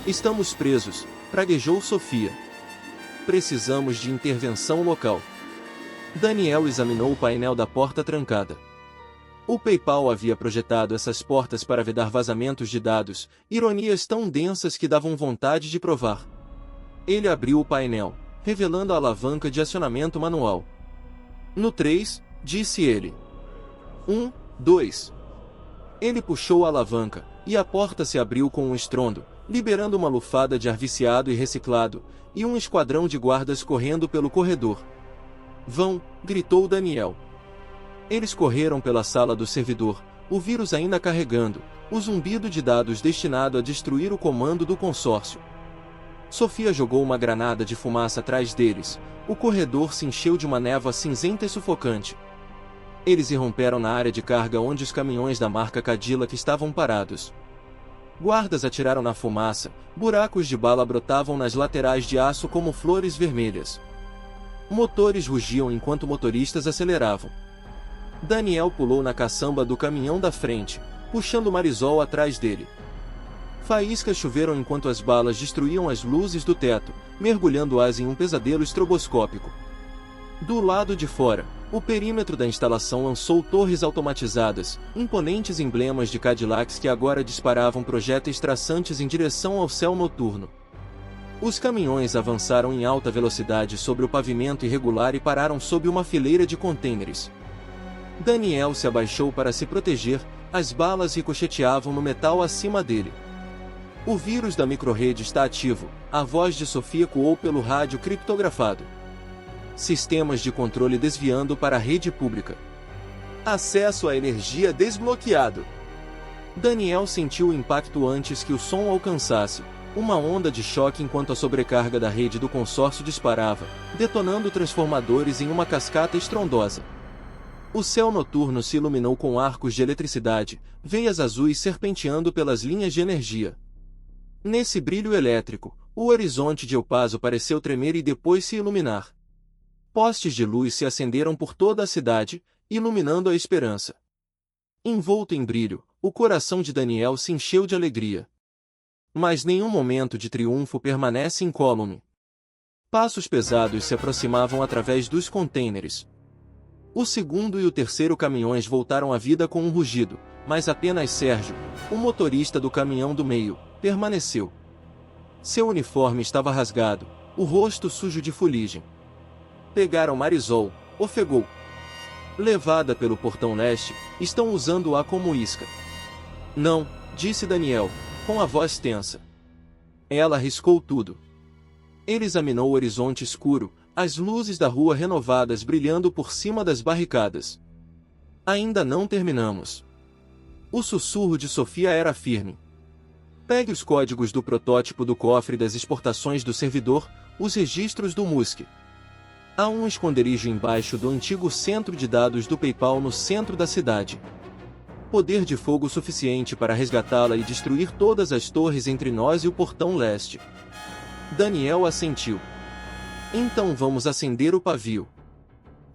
Estamos presos, praguejou Sofia. Precisamos de intervenção local. Daniel examinou o painel da porta trancada. O PayPal havia projetado essas portas para vedar vazamentos de dados, ironias tão densas que davam vontade de provar. Ele abriu o painel, revelando a alavanca de acionamento manual. No 3, disse ele. 1, 2. Ele puxou a alavanca, e a porta se abriu com um estrondo, liberando uma lufada de ar viciado e reciclado, e um esquadrão de guardas correndo pelo corredor. Vão, gritou Daniel. Eles correram pela sala do servidor, o vírus ainda carregando, o zumbido de dados destinado a destruir o comando do consórcio. Sofia jogou uma granada de fumaça atrás deles. O corredor se encheu de uma névoa cinzenta e sufocante. Eles irromperam na área de carga onde os caminhões da marca Cadillac estavam parados. Guardas atiraram na fumaça, buracos de bala brotavam nas laterais de aço como flores vermelhas. Motores rugiam enquanto motoristas aceleravam. Daniel pulou na caçamba do caminhão da frente, puxando Marisol atrás dele. Faíscas choveram enquanto as balas destruíam as luzes do teto, mergulhando-as em um pesadelo estroboscópico. Do lado de fora, o perímetro da instalação lançou torres automatizadas, imponentes emblemas de Cadillacs que agora disparavam projéteis traçantes em direção ao céu noturno. Os caminhões avançaram em alta velocidade sobre o pavimento irregular e pararam sob uma fileira de contêineres. Daniel se abaixou para se proteger, as balas ricocheteavam no metal acima dele. O vírus da microrrede está ativo, a voz de Sofia coou pelo rádio criptografado. Sistemas de controle desviando para a rede pública. Acesso à energia desbloqueado. Daniel sentiu o impacto antes que o som alcançasse, uma onda de choque enquanto a sobrecarga da rede do consórcio disparava, detonando transformadores em uma cascata estrondosa. O céu noturno se iluminou com arcos de eletricidade, veias azuis serpenteando pelas linhas de energia. Nesse brilho elétrico, o horizonte de El Paso pareceu tremer e depois se iluminar. Postes de luz se acenderam por toda a cidade, iluminando a esperança. Envolto em brilho, o coração de Daniel se encheu de alegria. Mas nenhum momento de triunfo permanece incólume. Passos pesados se aproximavam através dos contêineres. O segundo e o terceiro caminhões voltaram à vida com um rugido, mas apenas Sérgio, o motorista do caminhão do meio, permaneceu. Seu uniforme estava rasgado, o rosto sujo de fuligem. Pegaram Marisol, ofegou. Levada pelo portão leste, estão usando-a como isca. Não, disse Daniel, com a voz tensa. Ela arriscou tudo. Ele examinou o horizonte escuro, as luzes da rua renovadas brilhando por cima das barricadas. Ainda não terminamos. O sussurro de Sofia era firme. Pegue os códigos do protótipo do cofre das exportações do servidor, os registros do MUSC. Há um esconderijo embaixo do antigo centro de dados do PayPal no centro da cidade. Poder de fogo suficiente para resgatá-la e destruir todas as torres entre nós e o portão leste. Daniel assentiu. Então vamos acender o pavio.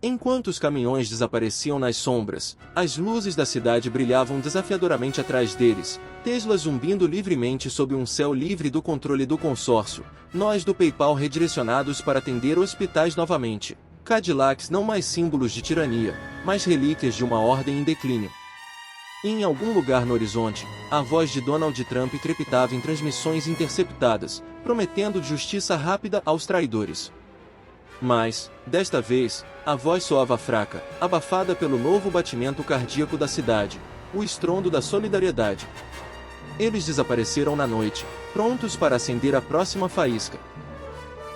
Enquanto os caminhões desapareciam nas sombras, as luzes da cidade brilhavam desafiadoramente atrás deles, Tesla zumbindo livremente sob um céu livre do controle do consórcio, nós do PayPal redirecionados para atender hospitais novamente, Cadillacs não mais símbolos de tirania, mas relíquias de uma ordem em declínio. E em algum lugar no horizonte, a voz de Donald Trump crepitava em transmissões interceptadas, prometendo justiça rápida aos traidores. Mas, desta vez, a voz soava fraca, abafada pelo novo batimento cardíaco da cidade, o estrondo da solidariedade. Eles desapareceram na noite, prontos para acender a próxima faísca.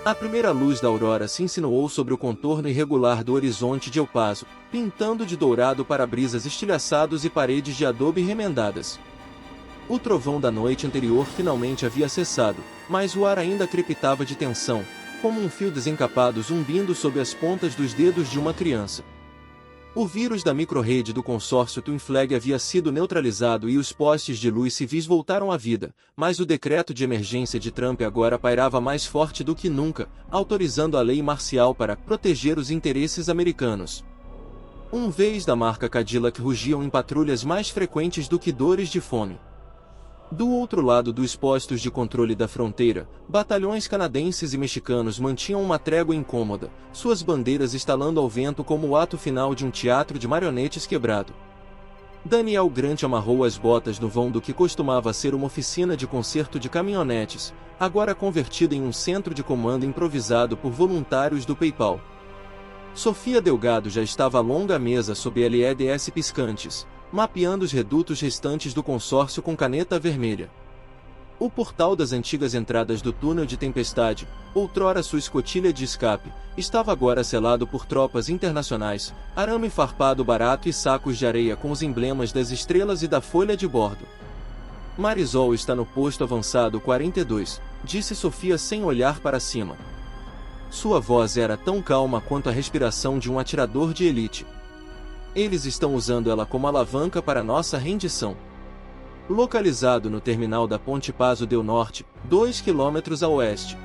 A primeira luz da aurora se insinuou sobre o contorno irregular do horizonte de El Paso, pintando de dourado para-brisas estilhaçados e paredes de adobe remendadas. O trovão da noite anterior finalmente havia cessado, mas o ar ainda crepitava de tensão, como um fio desencapado zumbindo sob as pontas dos dedos de uma criança. O vírus da microrrede do consórcio Twin Flag havia sido neutralizado e os postes de luz civis voltaram à vida, mas o decreto de emergência de Trump agora pairava mais forte do que nunca, autorizando a lei marcial para proteger os interesses americanos. Vez da marca Cadillac rugiam em patrulhas mais frequentes do que dores de fome. Do outro lado dos postos de controle da fronteira, batalhões canadenses e mexicanos mantinham uma trégua incômoda, suas bandeiras estalando ao vento como o ato final de um teatro de marionetes quebrado. Daniel Grant amarrou as botas no vão do que costumava ser uma oficina de conserto de caminhonetes, agora convertida em um centro de comando improvisado por voluntários do PayPal. Sofia Delgado já estava à longa mesa sob LEDs piscantes, mapeando os redutos restantes do consórcio com caneta vermelha. O portal das antigas entradas do túnel de tempestade, outrora sua escotilha de escape, estava agora selado por tropas internacionais, arame farpado barato e sacos de areia com os emblemas das estrelas e da folha de bordo. Marisol está no posto avançado 42, disse Sofia sem olhar para cima. Sua voz era tão calma quanto a respiração de um atirador de elite. Eles estão usando ela como alavanca para nossa rendição. Localizado no terminal da Ponte Paso del Norte, 2 km a oeste.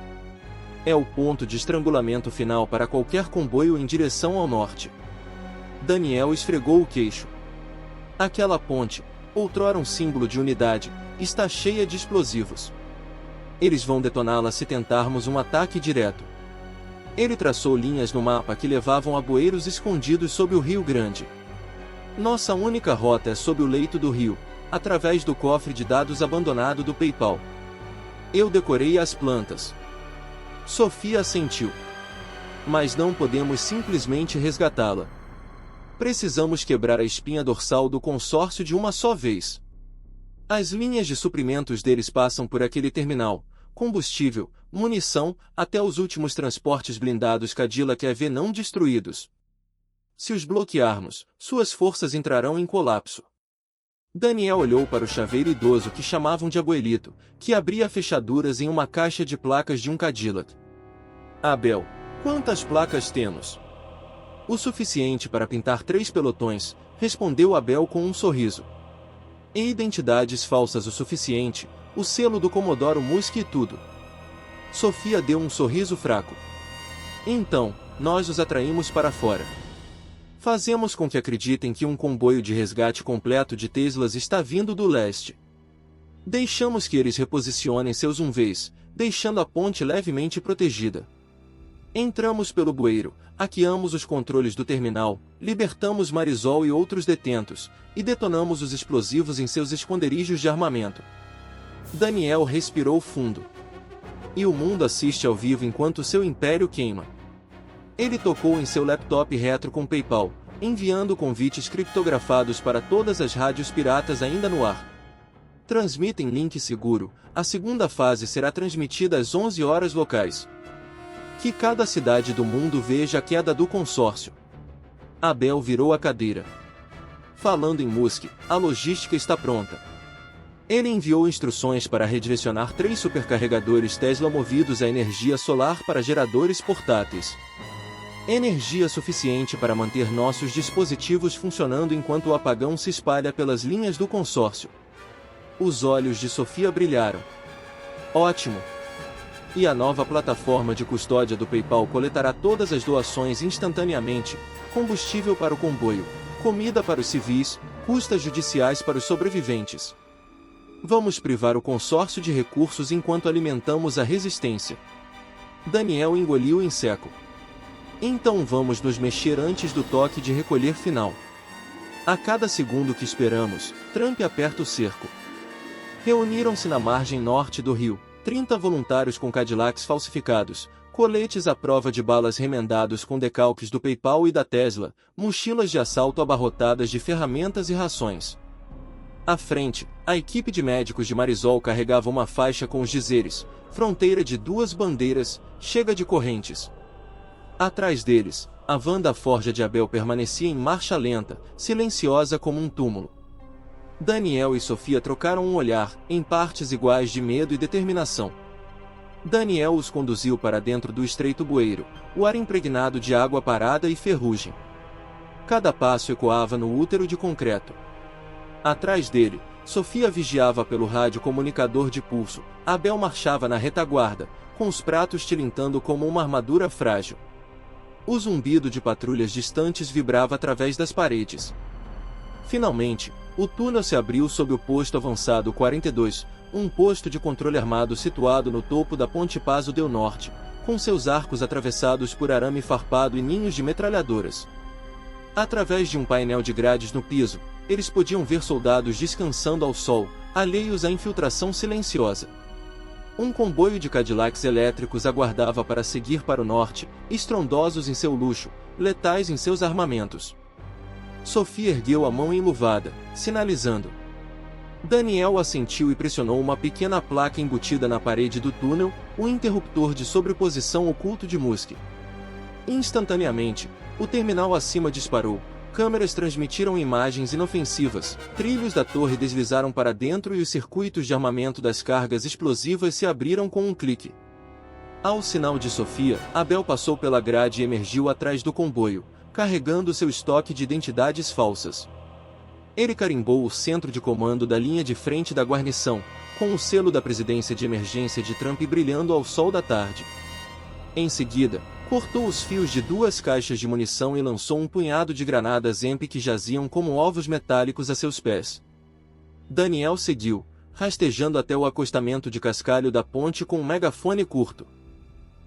É o ponto de estrangulamento final para qualquer comboio em direção ao norte. Daniel esfregou o queixo. Aquela ponte, outrora um símbolo de unidade, está cheia de explosivos. Eles vão detoná-la se tentarmos um ataque direto. Ele traçou linhas no mapa que levavam a bueiros escondidos sob o Rio Grande. Nossa única rota é sob o leito do rio, através do cofre de dados abandonado do PayPal. Eu decorei as plantas. Sofia assentiu. Mas não podemos simplesmente resgatá-la. Precisamos quebrar a espinha dorsal do consórcio de uma só vez. As linhas de suprimentos deles passam por aquele terminal, combustível, munição, até os últimos transportes blindados Cadillac EV não destruídos. Se os bloquearmos, suas forças entrarão em colapso. Daniel olhou para o chaveiro idoso que chamavam de abuelito, que abria fechaduras em uma caixa de placas de um Cadillac. Abel, quantas placas temos? O suficiente para pintar 3 pelotões, respondeu Abel com um sorriso. E identidades falsas o suficiente, o selo do Comodoro Musk e tudo. Sofia deu um sorriso fraco. Então, nós os atraímos para fora. Fazemos com que acreditem que um comboio de resgate completo de Teslas está vindo do leste. Deixamos que eles reposicionem seus UMVs, deixando a ponte levemente protegida. Entramos pelo bueiro, hackeamos os controles do terminal, libertamos Marisol e outros detentos, e detonamos os explosivos em seus esconderijos de armamento. Daniel respirou fundo. E o mundo assiste ao vivo enquanto seu império queima. Ele tocou em seu laptop retro com PayPal, enviando convites criptografados para todas as rádios piratas ainda no ar. Transmitem link seguro, a segunda fase será transmitida às 11 horas locais. Que cada cidade do mundo veja a queda do consórcio. Abel virou a cadeira. Falando em Musk, a logística está pronta. Ele enviou instruções para redirecionar 3 supercarregadores Tesla movidos a energia solar para geradores portáteis. Energia suficiente para manter nossos dispositivos funcionando enquanto o apagão se espalha pelas linhas do consórcio. Os olhos de Sofia brilharam. Ótimo! E a nova plataforma de custódia do PayPal coletará todas as doações instantaneamente, combustível para o comboio, comida para os civis, custas judiciais para os sobreviventes. Vamos privar o consórcio de recursos enquanto alimentamos a resistência. Daniel engoliu em seco. Então vamos nos mexer antes do toque de recolher final. A cada segundo que esperamos, Trump aperta o cerco. Reuniram-se na margem norte do rio, 30 voluntários com Cadillacs falsificados, coletes à prova de balas remendados com decalques do PayPal e da Tesla, mochilas de assalto abarrotadas de ferramentas e rações. À frente, a equipe de médicos de Marisol carregava uma faixa com os dizeres: fronteira de 2 bandeiras, chega de correntes. Atrás deles, a van da forja de Abel permanecia em marcha lenta, silenciosa como um túmulo. Daniel e Sofia trocaram um olhar, em partes iguais de medo e determinação. Daniel os conduziu para dentro do estreito bueiro, o ar impregnado de água parada e ferrugem. Cada passo ecoava no útero de concreto. Atrás dele, Sofia vigiava pelo rádio comunicador de pulso, Abel marchava na retaguarda, com os pratos tilintando como uma armadura frágil. O zumbido de patrulhas distantes vibrava através das paredes. Finalmente, o túnel se abriu sob o posto avançado 42, um posto de controle armado situado no topo da Ponte Paso del Norte, com seus arcos atravessados por arame farpado e ninhos de metralhadoras. Através de um painel de grades no piso, eles podiam ver soldados descansando ao sol, alheios à infiltração silenciosa. Um comboio de Cadillacs elétricos aguardava para seguir para o norte, estrondosos em seu luxo, letais em seus armamentos. Sofia ergueu a mão enluvada, sinalizando. Daniel assentiu e pressionou uma pequena placa embutida na parede do túnel, o interruptor de sobreposição oculto de Musk. Instantaneamente, o terminal acima disparou, câmeras transmitiram imagens inofensivas, trilhos da torre deslizaram para dentro e os circuitos de armamento das cargas explosivas se abriram com um clique. Ao sinal de Sofia, Abel passou pela grade e emergiu atrás do comboio, carregando seu estoque de identidades falsas. Ele carimbou o centro de comando da linha de frente da guarnição, com o selo da presidência de emergência de Trump brilhando ao sol da tarde. Em seguida, cortou os fios de 2 caixas de munição e lançou um punhado de granadas EMP que jaziam como ovos metálicos a seus pés. Daniel seguiu, rastejando até o acostamento de cascalho da ponte com um megafone curto.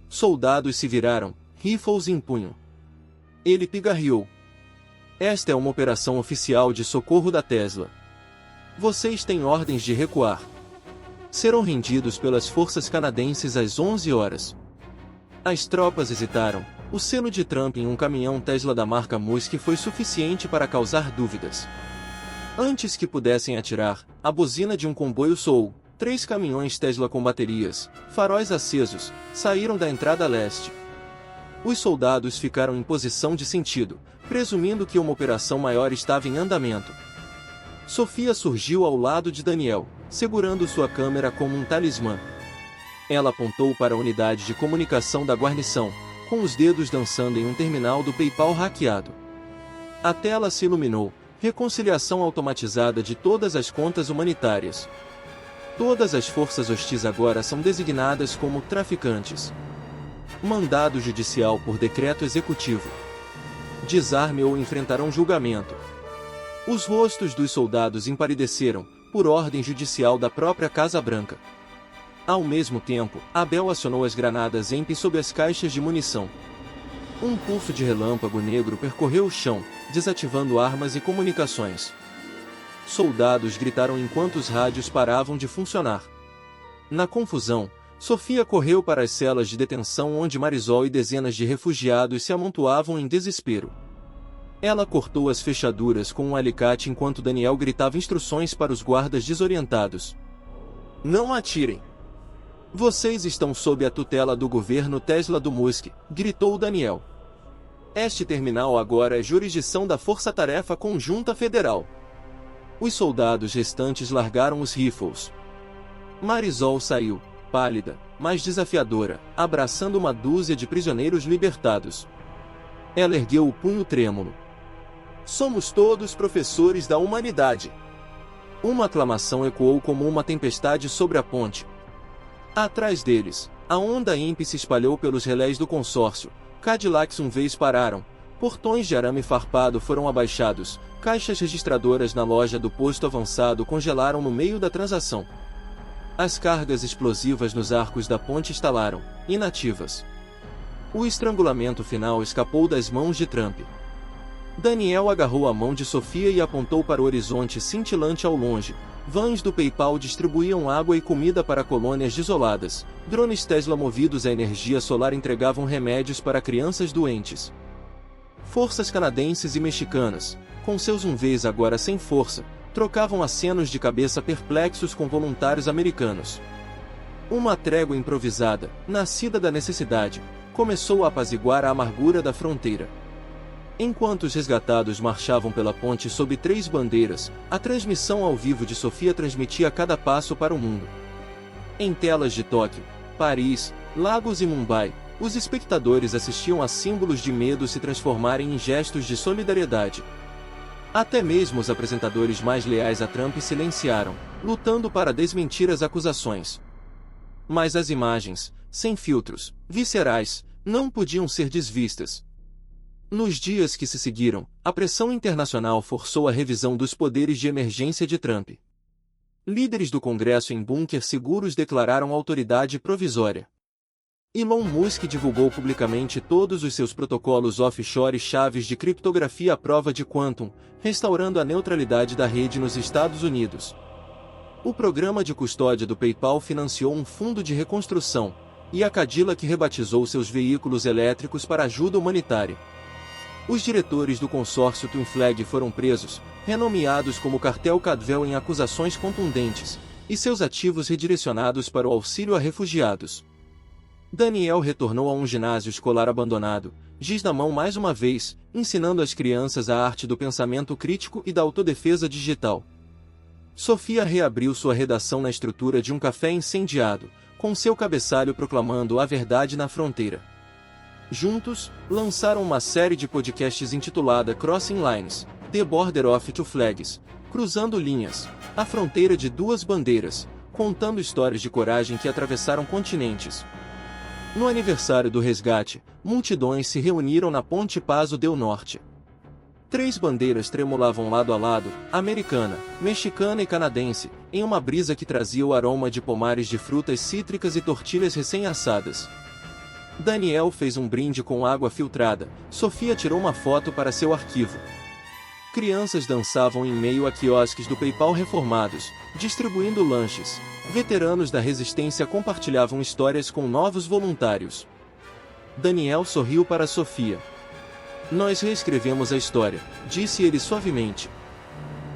Soldados se viraram, rifles em punho. Ele pigarreou. Esta é uma operação oficial de socorro da Tesla. Vocês têm ordens de recuar. Serão rendidos pelas forças canadenses às 11 horas. As tropas hesitaram. O selo de Trump em um caminhão Tesla da marca Musk foi suficiente para causar dúvidas. Antes que pudessem atirar, a buzina de um comboio soou. 3 caminhões Tesla com baterias, faróis acesos, saíram da entrada leste. Os soldados ficaram em posição de sentido, presumindo que uma operação maior estava em andamento. Sofia surgiu ao lado de Daniel, segurando sua câmera como um talismã. Ela apontou para a unidade de comunicação da guarnição, com os dedos dançando em um terminal do PayPal hackeado. A tela se iluminou, reconciliação automatizada de todas as contas humanitárias. Todas as forças hostis agora são designadas como traficantes. Mandado judicial por decreto executivo. Desarme ou enfrentarão julgamento. Os rostos dos soldados empalideceram, por ordem judicial da própria Casa Branca. Ao mesmo tempo, Abel acionou as granadas EMP sob as caixas de munição. Um pulso de relâmpago negro percorreu o chão, desativando armas e comunicações. Soldados gritaram enquanto os rádios paravam de funcionar. Na confusão, Sofia correu para as celas de detenção onde Marisol e dezenas de refugiados se amontoavam em desespero. Ela cortou as fechaduras com um alicate enquanto Daniel gritava instruções para os guardas desorientados. Não atirem! Vocês estão sob a tutela do governo Tesla do Musk, gritou Daniel. Este terminal agora é jurisdição da Força Tarefa Conjunta Federal. Os soldados restantes largaram os rifles. Marisol saiu, pálida, mas desafiadora, abraçando uma dúzia de prisioneiros libertados. Ela ergueu o punho trêmulo. Somos todos professores da humanidade. Uma aclamação ecoou como uma tempestade sobre a ponte. Atrás deles, a onda ímpia se espalhou pelos relés do consórcio. Cadillacs uma vez pararam. Portões de arame farpado foram abaixados. Caixas registradoras na loja do posto avançado congelaram no meio da transação. As cargas explosivas nos arcos da ponte estalaram, inativas. O estrangulamento final escapou das mãos de Trump. Daniel agarrou a mão de Sofia e apontou para o horizonte cintilante ao longe. Vans do PayPal distribuíam água e comida para colônias desoladas. Drones Tesla movidos a energia solar entregavam remédios para crianças doentes. Forças canadenses e mexicanas, com seus UMVs agora sem força, trocavam acenos de cabeça perplexos com voluntários americanos. Uma trégua improvisada, nascida da necessidade, começou a apaziguar a amargura da fronteira. Enquanto os resgatados marchavam pela ponte sob 3 bandeiras, a transmissão ao vivo de Sofia transmitia cada passo para o mundo. Em telas de Tóquio, Paris, Lagos e Mumbai, os espectadores assistiam a símbolos de medo se transformarem em gestos de solidariedade. Até mesmo os apresentadores mais leais a Trump silenciaram, lutando para desmentir as acusações. Mas as imagens, sem filtros, viscerais, não podiam ser desvistas. Nos dias que se seguiram, a pressão internacional forçou a revisão dos poderes de emergência de Trump. Líderes do Congresso em bunker seguros declararam autoridade provisória. Elon Musk divulgou publicamente todos os seus protocolos offshore e chaves de criptografia à prova de quantum, restaurando a neutralidade da rede nos Estados Unidos. O programa de custódia do PayPal financiou um fundo de reconstrução, e a Cadillac rebatizou seus veículos elétricos para ajuda humanitária. Os diretores do consórcio Twin Flag foram presos, renomeados como Cartel Cadwell em acusações contundentes, e seus ativos redirecionados para o auxílio a refugiados. Daniel retornou a um ginásio escolar abandonado, giz na mão mais uma vez, ensinando às crianças a arte do pensamento crítico e da autodefesa digital. Sofia reabriu sua redação na estrutura de um café incendiado, com seu cabeçalho proclamando a verdade na fronteira. Juntos, lançaram uma série de podcasts intitulada Crossing Lines, The Border of Two Flags, Cruzando Linhas, a fronteira de duas bandeiras, contando histórias de coragem que atravessaram continentes. No aniversário do resgate, multidões se reuniram na Ponte Paso del Norte. 3 bandeiras tremulavam lado a lado, americana, mexicana e canadense, em uma brisa que trazia o aroma de pomares de frutas cítricas e tortilhas recém-assadas. Daniel fez um brinde com água filtrada, Sofia tirou uma foto para seu arquivo. Crianças dançavam em meio a quiosques do PayPal reformados, distribuindo lanches. Veteranos da resistência compartilhavam histórias com novos voluntários. Daniel sorriu para Sofia. Nós reescrevemos a história, disse ele suavemente.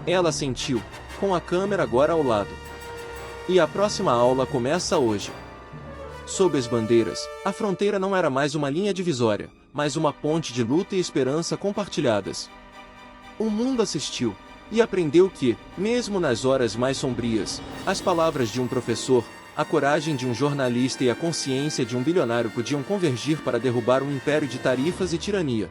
Ela assentiu, com a câmera agora ao lado. E a próxima aula começa hoje. Sob as bandeiras, a fronteira não era mais uma linha divisória, mas uma ponte de luta e esperança compartilhadas. O mundo assistiu, e aprendeu que, mesmo nas horas mais sombrias, as palavras de um professor, a coragem de um jornalista e a consciência de um bilionário podiam convergir para derrubar um império de tarifas e tirania.